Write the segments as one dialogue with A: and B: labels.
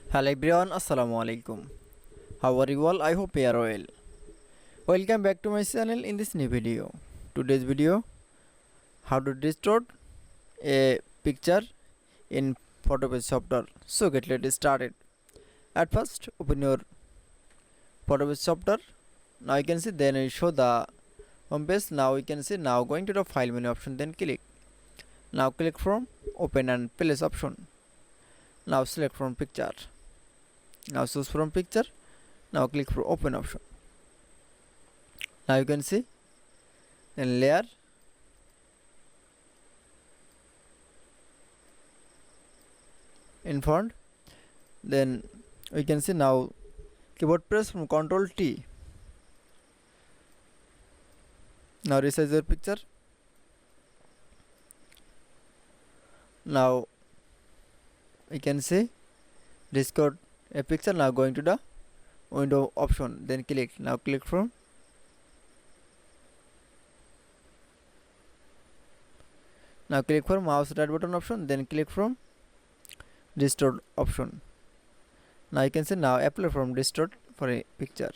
A: Hello everyone, Assalamu alaikum. How are you all? I hope you are well. Welcome back to my channel in this new video. Today's video, how to distort a picture in Photopea software. So let's started. At first, open your Photopea software. Now you can see, then you show the home page. Now you can see, now going to the file menu option, then click. Now click from open and place option. Now select from picture. Now choose from picture. Now click for open option. Now you can see, then layer, in front, then we can see now keyboard press from Ctrl T. Now resize your picture. Now we can see distort a picture. Now going to the window option, then click. Now click from mouse right button option, then click from distort option. Now you can see, now apply from distort for a picture.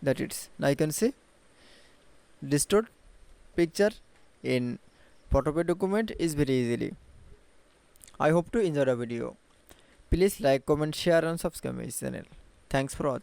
A: That it's, now you can see distort picture in Photopea document is very easily. I hope to enjoy the video. Please like, comment, share and subscribe my channel. Thanks for watching.